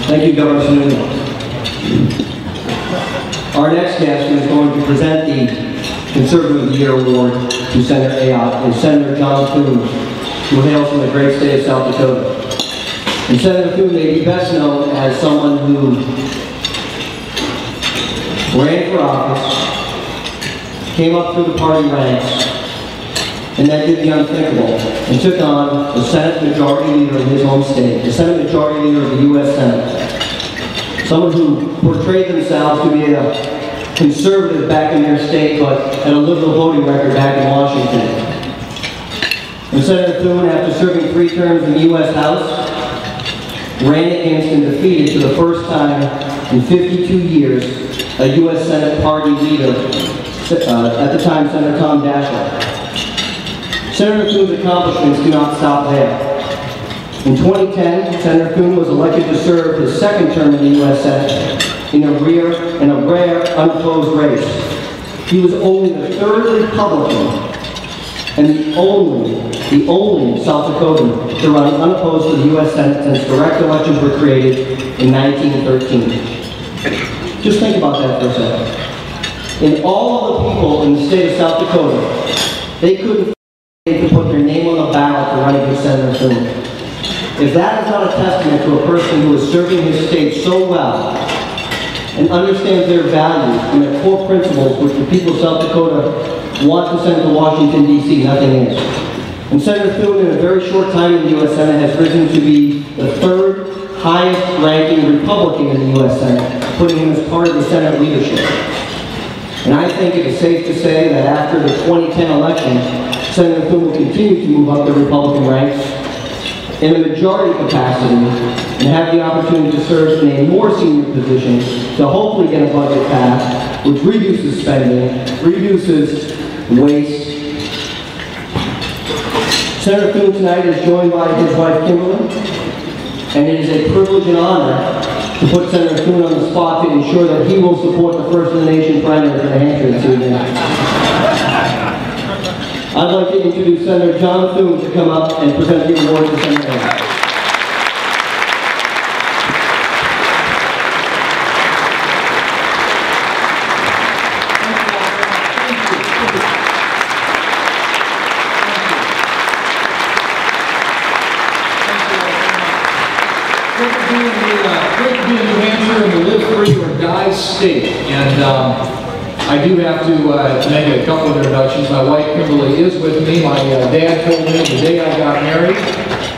Thank you, Governor Thune. Our next guest who is going to present the Conservative of the Year Award to Senator Ayotte is Senator John Thune, who hails from the great state of South Dakota. And Senator Thune may be best known as someone who ran for office, came up through the party ranks, and then did the unthinkable, and took on the Senate Majority Leader in his home state, the Senate Majority Leader of the US Senate. Someone who portrayed themselves to be a conservative back in their state, but had a liberal voting record back in Washington. And Senator Thune, after serving 3 terms in the US House, ran against and defeated for the first time in 52 years a US Senate party leader, at the time Senator Tom Daschle. Senator Thune's accomplishments do not stop there. In 2010, Senator Thune was elected to serve his 2nd term in the U.S. Senate in a rare, unopposed race. He was only the 3rd Republican and the only South Dakotan to run unopposed for the U.S. Senate since direct elections were created in 1913. Just think about that for a second. In all of the people in the state of South Dakota, they couldn't to put their name on the ballot to run against Senator Thune. If that is not a testament to a person who is serving his state so well and understands their values and their core principles which the people of South Dakota want to send to Washington, D.C., nothing is. And Senator Thune, in a very short time in the U.S. Senate, has risen to be the 3rd highest ranking Republican in the U.S. Senate, putting him as part of the Senate leadership. And I think it is safe to say that after the 2010 election, Senator Thune will continue to move up the Republican ranks in a majority capacity and have the opportunity to serve in a more senior position to hopefully get a budget passed, which reduces spending, reduces waste. Senator Thune tonight is joined by his wife Kimberly, and it is a privilege and honor to put Senator Thune on the spot to ensure that he will support the First in the Nation primary for New Hampshire this evening. I'd like to introduce Senator John Thune to come up and present the award to Senator Ayotte. Great to be in New Hampshire and to live free or die state. And I do have to make a couple of introductions. My wife Kimberly is with me. My dad told me the day I got married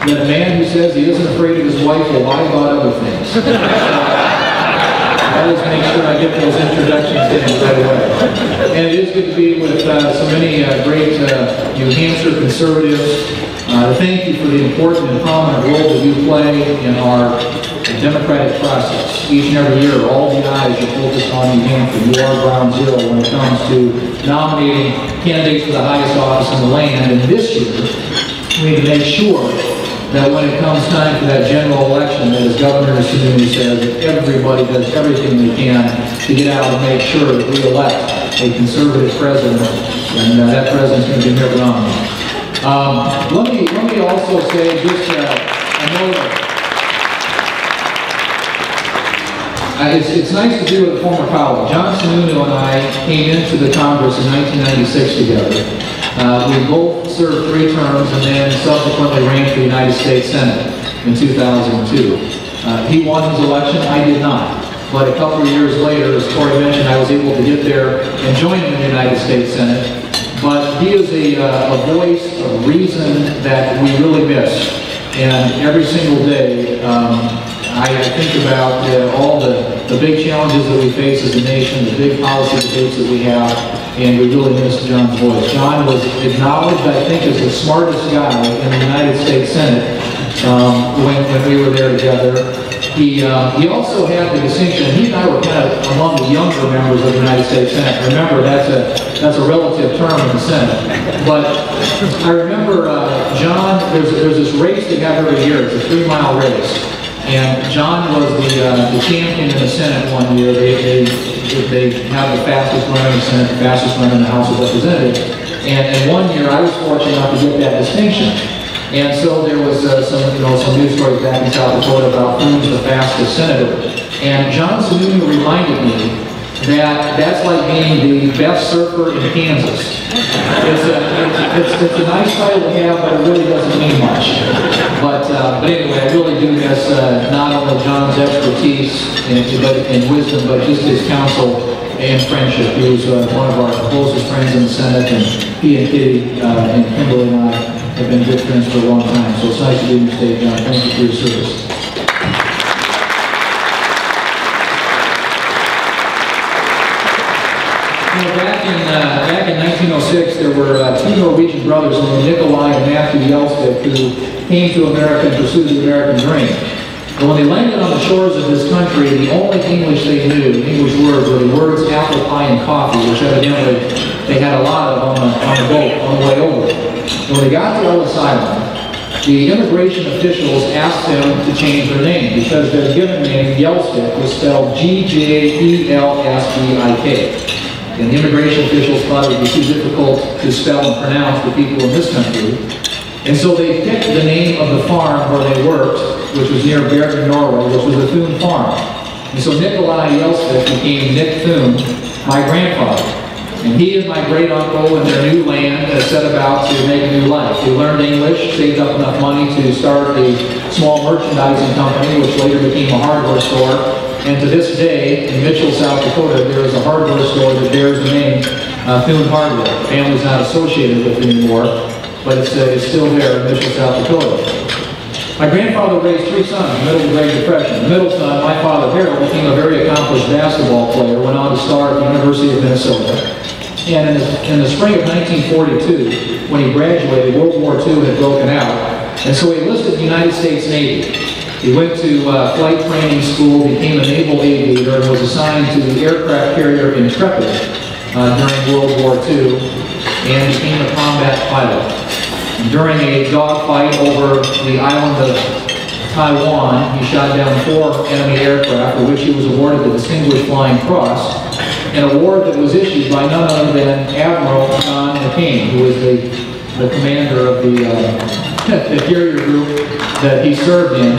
that a man who says he isn't afraid of his wife will lie about other things. I always make sure I get those introductions in right away. And it is good to be with so many great New Hampshire conservatives. Thank you for the important and prominent role that you play in our democratic process. Each and every year, all the eyes are focused on New Hampshire. You are ground zero when it comes to nominating candidates for the highest office in the land. And this year, we need to make sure that when it comes time for that general election, that as Governor Thune says, that everybody does everything they can to get out and make sure that we elect a conservative president, and that president's going to be here around. Let me also say just a note. It's nice to be with a former colleague. John Thune and I came into the Congress in 1996 together. We both served 3 terms and then subsequently ran for the United States Senate in 2002. He won his election, I did not. But a couple of years later, as Corey mentioned, I was able to get there and join him in the United States Senate. But he is a voice of reason that we really miss. And every single day, I think about all the big challenges that we face as a nation, the big policy debates that we have, and we really miss John's voice. John was acknowledged, I think, as the smartest guy in the United States Senate when we were there together. He also had the distinction, and he and I were kind of among the younger members of the United States Senate. Remember, that's a relative term in the Senate. But I remember John, there's this race they have every year. It's a 3-mile race. And John was the champion in the Senate one year. They have the fastest runner in the Senate, the fastest runner in the House of Representatives. And one year I was fortunate enough to get that distinction. And so there was some news stories back in South Dakota about who's the fastest senator. And John Thune reminded me that that's like being the best surfer in Kansas. It's a nice title to have, but it really doesn't mean much. But anyway, I really do miss not only John's expertise and wisdom, but just his counsel and friendship. He was one of our closest friends in the Senate, and he and Kitty and Kimberly and I have been good friends for a long time. So it's nice to be in your state, John. Thank you for your service. Back in 1906, there were two Norwegian brothers named Nikolai and Matthew Ayotte who came to America and pursued the American dream. And when they landed on the shores of this country, the only English they knew, English words, were the words apple pie and coffee, which evidently they had a lot of on the boat on the way over. And when they got to Ellis Island, the immigration officials asked them to change their name because their given name, Yelsvik, was spelled G-J-E-L-S-V-I-K. And the immigration officials thought it would be too difficult to spell and pronounce for people in this country. And so they picked the name of the farm where they worked, which was near Bergen, Norway, which was a Thune farm. And so Nikolai Yelsvik became Nick Thune, my grandfather. And he and my great-uncle in their new land set about to make a new life. They learned English, saved up enough money to start a small merchandising company, which later became a hardware store. And to this day, in Mitchell, South Dakota, there is a hardware store that bears the name Thune Hardware. The family's not associated with it anymore, but it's still there in Mitchell, South Dakota. My grandfather raised three sons in the middle of the Great Depression. The middle son, my father Harold, became a very accomplished basketball player, went on to star at the University of Minnesota. And in the spring of 1942, when he graduated, World War II had broken out, and so he enlisted the United States Navy. He went to flight training school, became a naval aviator, and was assigned to the aircraft carrier Intrepid during World War II, and became a combat pilot. And during a dogfight over the island of Taiwan, he shot down 4 enemy aircraft, for which he was awarded the Distinguished Flying Cross, an award that was issued by none other than Admiral John McCain, who was the commander of the carrier group that he served in.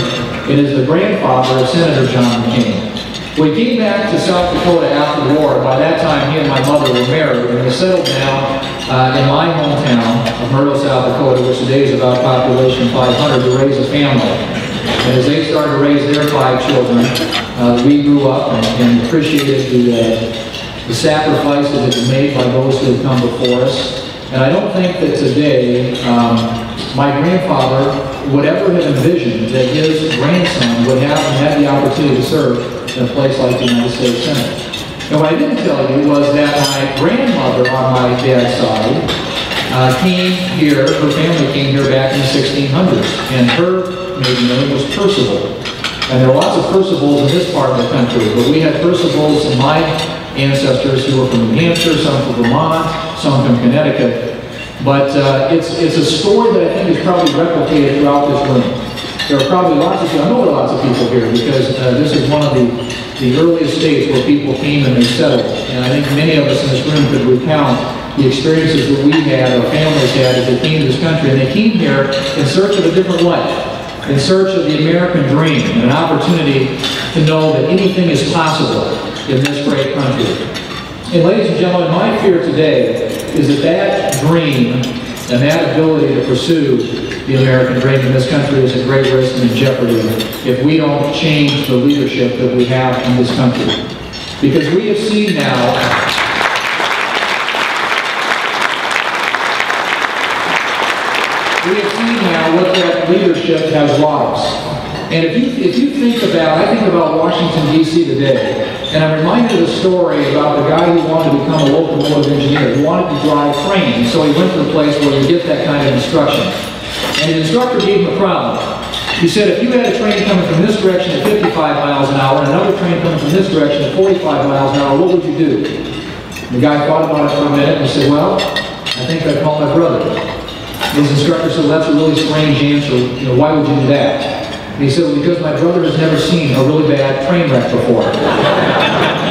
It is the grandfather of Senator John McCain. When he came back to South Dakota after the war, by that time he and my mother were married, and they settled down in my hometown of Myrtle, South Dakota, which today is about population 500, to raise a family. And as they started to raise their 5 children, we grew up and appreciated the sacrifices that were made by those who had come before us. And I don't think that today my grandfather would ever have envisioned that his grandson would have and had the opportunity to serve in a place like the United States Senate. And what I didn't tell you was that my grandmother on my dad's side came here, her family came here back in the 1600s, and her maiden name was Percival. And there are lots of Percivals in this part of the country, but we had Percivals in my ancestors who were from New Hampshire, some from Vermont, some from Connecticut. But it's a story that I think is probably replicated throughout this room. There are probably lots of people, I know there are lots of people here, because this is one of the earliest states where people came and they settled. And I think many of us in this room could recount the experiences that we had, our families had, as they came to this country. And they came here in search of a different life, in search of the American dream, and an opportunity to know that anything is possible in this great country. And ladies and gentlemen, my fear today is that that dream and that ability to pursue the American dream in this country is at great risk and in jeopardy if we don't change the leadership that we have in this country. Because we have seen now what that leadership has lost. And if you think about, I think about Washington, D.C. today, and I'm reminded of a story about the guy who wanted to become a locomotive engineer. He wanted to drive trains, so he went to a place where you get that kind of instruction. And the instructor gave him a problem. He said, if you had a train coming from this direction at 55 miles an hour and another train coming from this direction at 45 miles an hour, what would you do? And the guy thought about it for a minute and he said, well, I think I'd call my brother. His instructor said, well, that's a really strange answer. You know, why would you do that? And he said, well, because my brother has never seen a really bad train wreck before.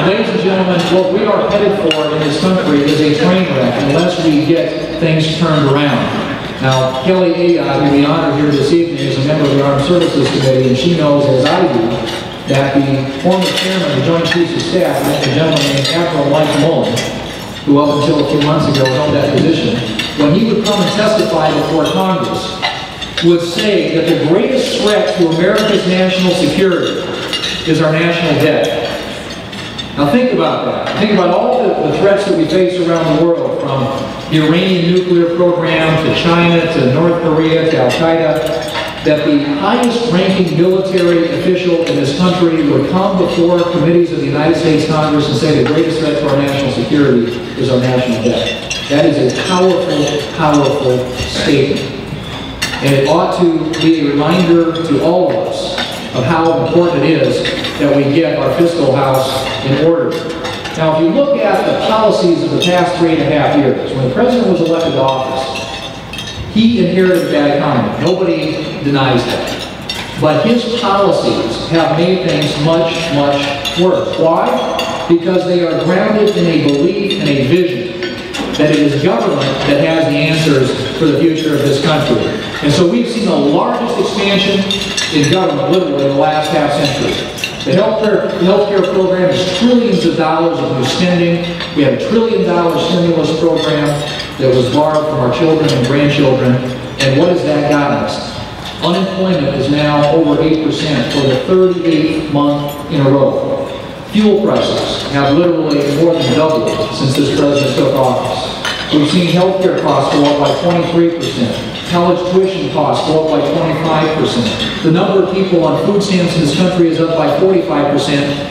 Ladies and gentlemen, what we are headed for in this country is a train wreck unless we get things turned around. Now, Kelly Ayotte, who we honor here this evening, is a member of the Armed Services Committee, and she knows, as I do, that the former chairman of the Joint Chiefs of Staff, a gentleman named Admiral Mike Mullen, who up until a few months ago held that position, when he would come and testify before Congress, would say that the greatest threat to America's national security is our national debt. Now think about that. Think about all the threats that we face around the world, from the Iranian nuclear program to China to North Korea to Al-Qaeda, that the highest-ranking military official in this country would come before committees of the United States Congress and say the greatest threat to our national security is our national debt. That is a powerful, powerful statement. And it ought to be a reminder to all of us of how important it is that we get our fiscal house in order. Now, if you look at the policies of the past 3.5 years, when the president was elected to office, he inherited a bad economy. Nobody denies that. But his policies have made things much, much worse. Why? Because they are grounded in a belief and a vision that it is government that has the answers for the future of this country. And so we've seen the largest expansion in government literally in the last half century. The healthcare program is trillions of dollars of new spending. We have $1 trillion stimulus program that was borrowed from our children and grandchildren. And what has that gotten us? Unemployment is now over 8% for the 38th month in a row. Fuel prices have literally more than doubled since this president took office. We've seen healthcare costs go up by 23%. College tuition costs go up by 25%. The number of people on food stamps in this country is up by 45%.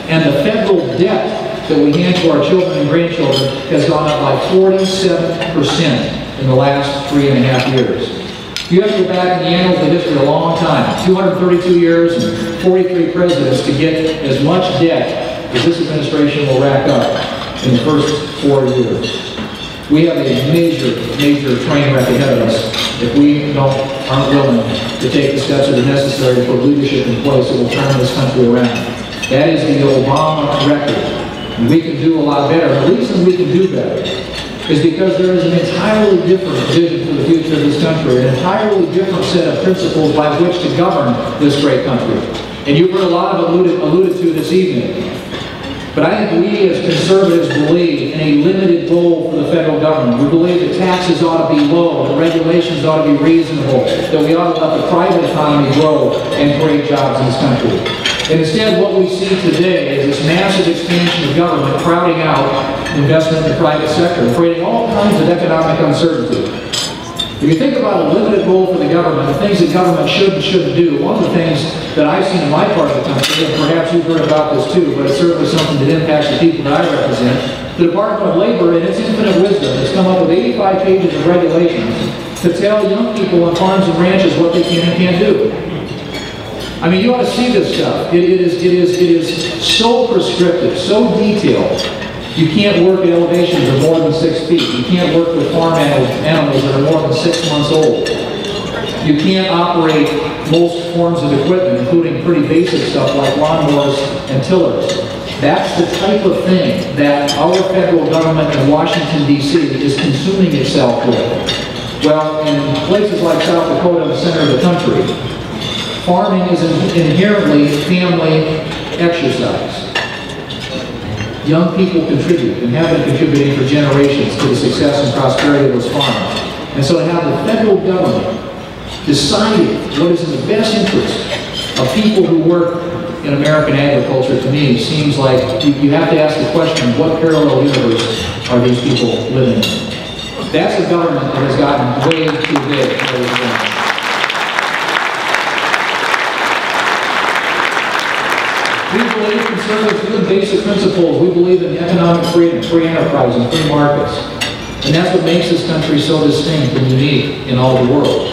And the federal debt that we hand to our children and grandchildren has gone up by 47% in the last 3.5 years. You have to go back in the annals of history a long time, 232 years and 43 presidents to get as much debt as this administration will rack up in the first 4 years. We have a major, major train wreck ahead of us if we aren't willing to take the steps that are necessary to put leadership in place that will turn this country around. That is the Obama record. And we can do a lot better. The reason we can do better is because there is an entirely different vision for the future of this country, an entirely different set of principles by which to govern this great country. And you've heard a lot of alluded to this evening. But I think we as conservatives believe in a limited role for the federal government. We believe that taxes ought to be low, that regulations ought to be reasonable, that we ought to let the private economy grow and create jobs in this country. And instead, what we see today is this massive expansion of government crowding out investment in the private sector, creating all kinds of economic uncertainty. If you think about a limited role for the government, the things that government should and shouldn't do, one of the things that I've seen in my part of the country, and perhaps you've heard about this too, but it's certainly something that impacts the people that I represent, the Department of Labor, in its infinite wisdom, has come up with 85 pages of regulations to tell young people on farms and ranches what they can and can't do. I mean, you ought to see this stuff. It is so prescriptive, so detailed. You can't work at elevations of more than 6 feet. You can't work with farm animals that are more than 6 months old. You can't operate most forms of equipment, including pretty basic stuff like lawnmowers and tillers. That's the type of thing that our federal government in Washington, D.C. is consuming itself with. Well, in places like South Dakota, the center of the country, farming is inherently family exercise. Young people contribute and have been contributing for generations to the success and prosperity of those farms. And so to have the federal government deciding what is in the best interest of people who work in American agriculture, to me, seems like you have to ask the question, what parallel universe are these people living in? That's a government that has gotten way too big for those things. We believe conservatives in basic principles. We believe in economic freedom, free enterprise, and free markets. And that's what makes this country so distinct and unique in all the world.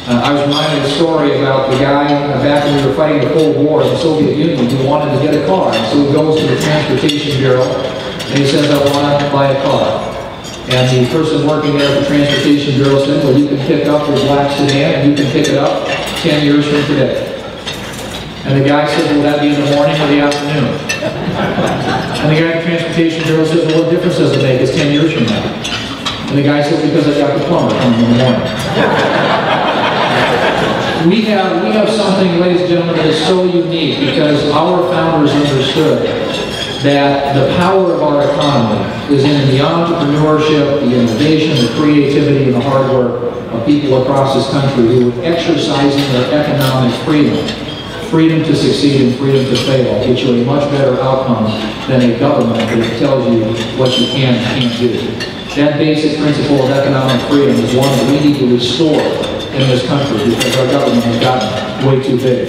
I was reminded of a story about the guy back when we were fighting the Cold War in the Soviet Union who wanted to get a car. And so he goes to the Transportation Bureau and he says, I want to buy a car. And the person working there at the Transportation Bureau said, well, you can pick up your black sedan and you can pick it up 10 years from today. And the guy said, will that be in the morning or the afternoon? And the guy at the Transportation Bureau says, well, what difference does it make? It's 10 years from now. And the guy said, because I got the plumber coming in the morning. We have something, ladies and gentlemen, that is so unique because our founders understood that the power of our economy is in the entrepreneurship, the innovation, the creativity, and the hard work of people across this country who are exercising their economic freedom. Freedom to succeed and freedom to fail get you a much better outcome than a government that tells you what you can and can't do. That basic principle of economic freedom is one that we need to restore in this country because our government has gotten way too big.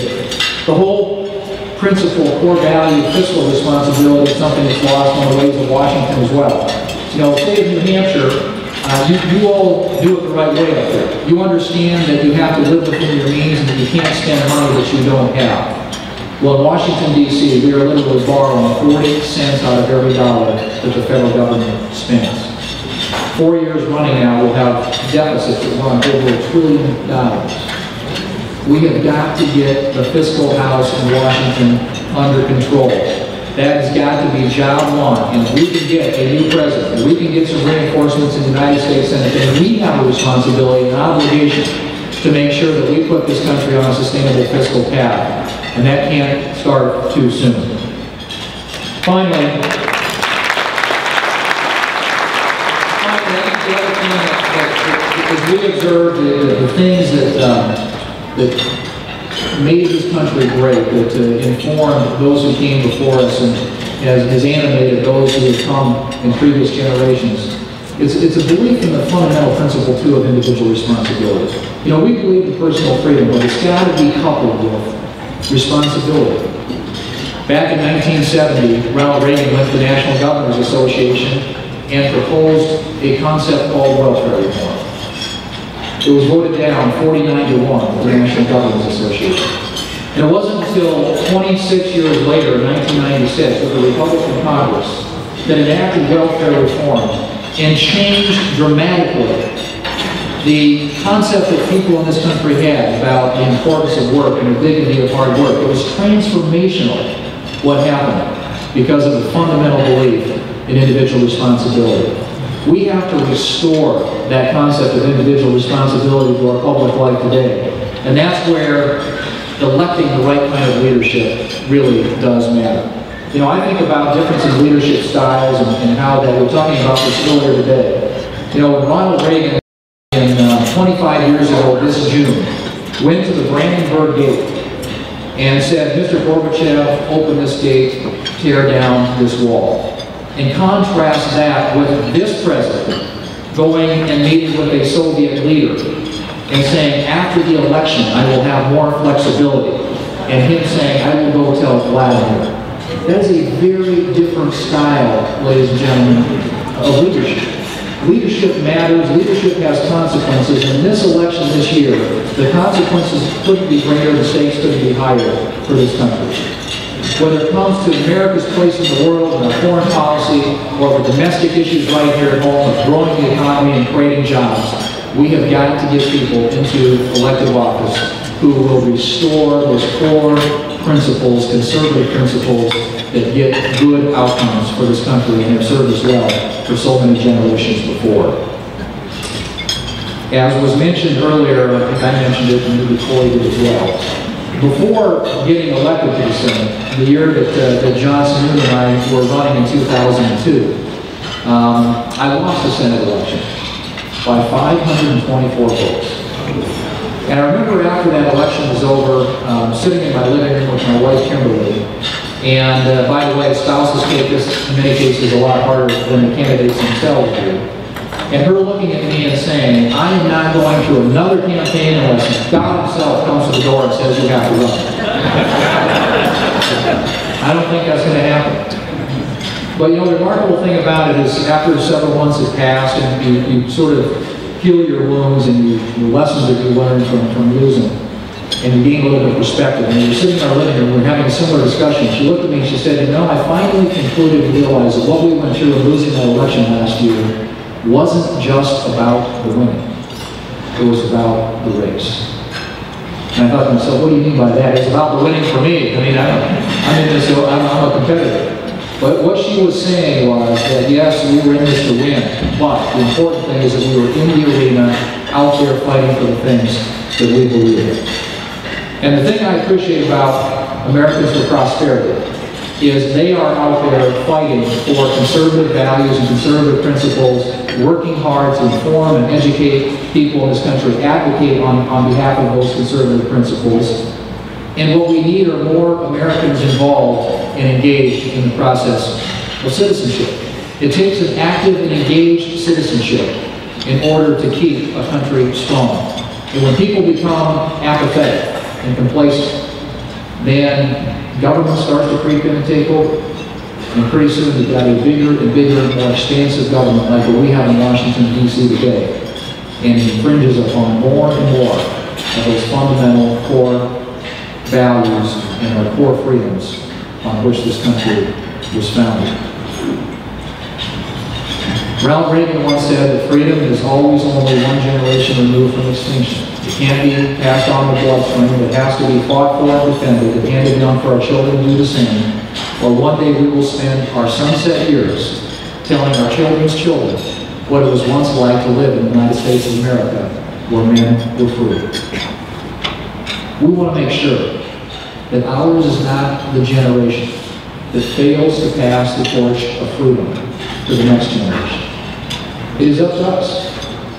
The whole principle, core value, fiscal responsibility is something that's lost on the ways of Washington as well. You know, the state of New Hampshire, you all do it the right way up there. You understand that you have to live within your means and that you can't spend money that you don't have. Well, in Washington, D.C., we are literally borrowing 40 cents out of every dollar that the federal government spends. 4 years running now, we'll have deficits that run over $1 trillion. We have got to get the fiscal house in Washington under control. That has got to be job one. And if we can get a new president, if we can get some reinforcements in the United States Senate, then we have a responsibility and an obligation to make sure that we put this country on a sustainable fiscal path. And that can't start too soon. Finally, the other thing that we observed the things that made this country great, that informed those who came before us and has animated those who have come in previous generations. It's a belief in the fundamental principle, too, of individual responsibility. You know, we believe in personal freedom, but it's got to be coupled with responsibility. Back in 1970, Ronald Reagan went to the National Governors Association and proposed a concept called welfare reform. It was voted down 49-1 with the National Governors Association. And it wasn't until 26 years later, in 1996, with the Republican Congress, that enacted welfare reform and changed dramatically the concept that people in this country had about the importance of work and the dignity of hard work. It was transformational what happened because of the fundamental belief in individual responsibility. We have to restore that concept of individual responsibility to our public life today. And that's where electing the right kind of leadership really does matter. You know, I think about difference in leadership styles and how that, we're talking about this earlier today. You know, when Ronald Reagan, 25 years ago this June, went to the Brandenburg Gate and said, Mr. Gorbachev, open this gate, tear down this wall. And contrast that with this president going and meeting with a Soviet leader and saying, after the election, I will have more flexibility. And him saying, I will go tell Vladimir. That is a very different style, ladies and gentlemen, of leadership. Leadership matters, leadership has consequences, and in this election this year, the consequences couldn't be greater, the stakes couldn't be higher for this country. Whether it comes to America's place in the world and our foreign policy, or the domestic issues right here at home of growing the economy and creating jobs, we have got to get people into elective office who will restore those core principles, conservative principles, that get good outcomes for this country and have served us well for so many generations before. As was mentioned earlier, I think I mentioned it and maybe Corey did as well. Before getting elected to the Senate, the year that John Thune and I were running in 2002, I lost the Senate election by 524 votes. And I remember after that election was over, sitting in my living room with my wife Kimberly, and by the way, spouses take this in many cases a lot harder than the candidates themselves do. And her looking at me and saying, I am not going through another campaign unless God himself comes to the door and says you have to run. I don't think that's going to happen. But you know, the remarkable thing about it is after several months have passed and you sort of heal your wounds and the lessons that you learned from losing, and you gain a little bit of perspective. And we were sitting in our living room, we were having a similar discussion. She looked at me and she said, you know, I finally concluded and realized that what we went through in losing that election last year wasn't just about the winning. It was about the race. And I thought to myself, what do you mean by that? It's about the winning for me. I mean, I'm in this, so I'm a competitor. But what she was saying was that, yes, we were in this to win, but the important thing is that we were in the arena, out there fighting for the things that we believe in. And the thing I appreciate about Americans for Prosperity is they are out there fighting for conservative values and conservative principles, working hard to inform and educate people in this country, advocate on behalf of those conservative principles. And what we need are more Americans involved and engaged in the process of citizenship. It takes an active and engaged citizenship in order to keep a country strong. And when people become apathetic and complacent, then government starts to creep in and take over. And pretty soon you've got a bigger and bigger and more expansive government like what we have in Washington, D.C. today. And it infringes upon more and more of those fundamental core values and our core freedoms on which this country was founded. Ronald Reagan once said that freedom is always only one generation removed from extinction. It can't be passed on the bloodstream. It has to be fought for and defended and handed down for our children to do the same. Or one day we will spend our sunset years telling our children's children what it was once like to live in the United States of America, where men were free. We want to make sure that ours is not the generation that fails to pass the torch of freedom to the next generation. It is up to us.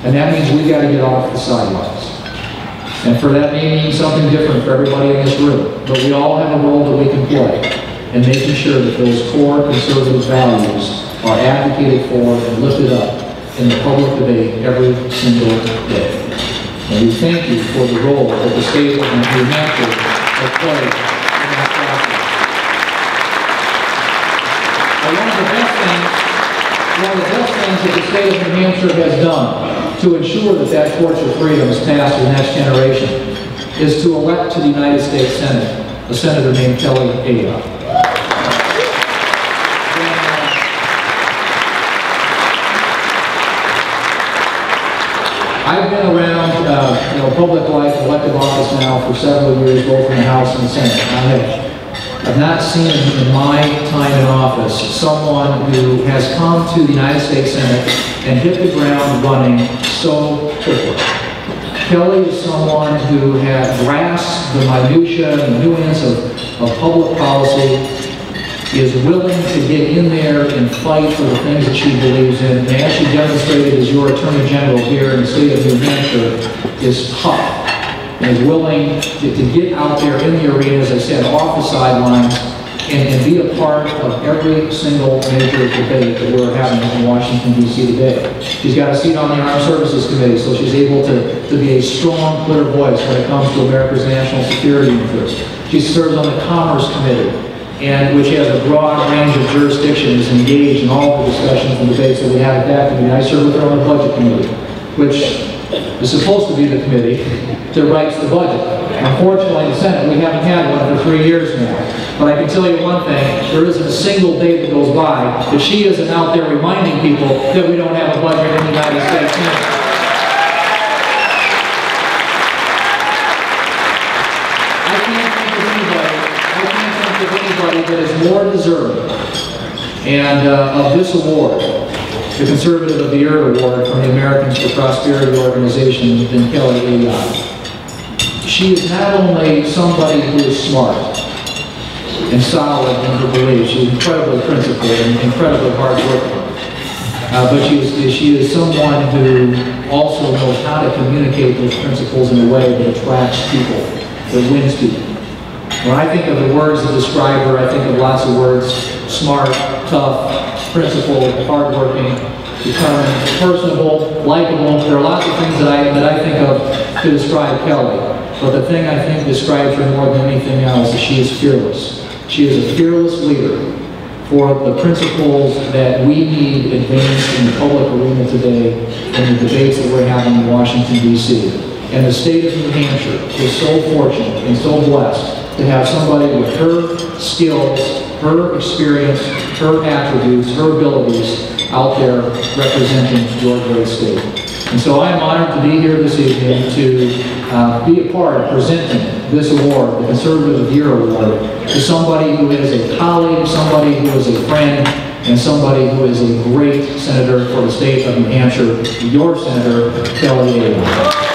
And that means we got to get off the sidelines. And for that may mean something different for everybody in this room. But we all have a role that we can play in making sure that those core conservative values are advocated for and lifted up in the public debate every single day. And we thank you for the role that the state of New Hampshire has played in that process. And one of the best things that the state of New Hampshire has done to ensure that that torch of freedom is passed to the next generation is to elect to the United States Senate a senator named Kelly Ayotte. I've been around public life, elective office now for several years, both in the House and the Senate. I've not seen in my time in office someone who has come to the United States Senate and hit the ground running so quickly. Kelly is someone who has grasped the minutiae and nuance of public policy, is willing to get in there and fight for the things that she believes in, and as she demonstrated as your Attorney General here in the state of New Hampshire, is tough and is willing to get out there in the arena, as I said, off the sidelines, and be a part of every single major debate that we're having in Washington, D.C. today. She's got a seat on the Armed Services Committee, so she's able to be a strong, clear voice when it comes to America's national security interests. She serves on the Commerce Committee, and which has a broad range of jurisdictions engaged in all the discussions and debates that we have at that committee. I serve with her on the Budget Committee, which is supposed to be the committee that writes the budget. Unfortunately, in the Senate, we haven't had one for 3 years now. But I can tell you one thing, there isn't a single day that goes by that she isn't out there reminding people that we don't have a budget in the United States Senate. I can't think of anybody that is more deserving and of this award, the Conservative of the Year Award from the Americans for Prosperity organization, than Kelly Ayotte. She is not only somebody who is smart and solid in her beliefs, she's incredibly principled and incredibly hardworking, but she is someone who also knows how to communicate those principles in a way that attracts people, that wins people. When I think of the words that describe her, I think of lots of words: smart, tough, principled, hardworking, determined, personable, likable. There are lots of things that I think of to describe Kelly. But the thing I think describes her more than anything else is she is fearless. She is a fearless leader for the principles that we need advanced in the public arena today in the debates that we're having in Washington, D.C. And the state of New Hampshire is so fortunate and so blessed to have somebody with her skills, her experience, her attributes, her abilities out there representing your great state. And so I am honored to be here this evening to be a part of presenting this award, the Conservative of the Year Award, to somebody who is a colleague, somebody who is a friend, and somebody who is a great senator for the state of New Hampshire, your Senator Kelly Ayotte.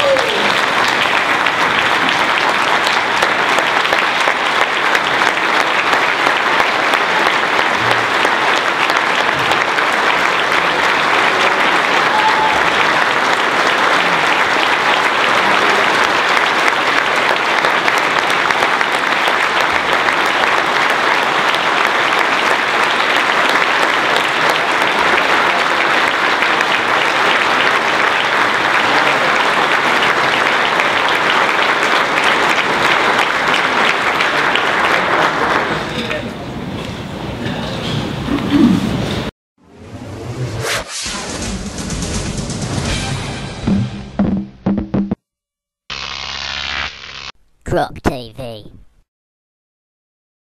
GrokTV.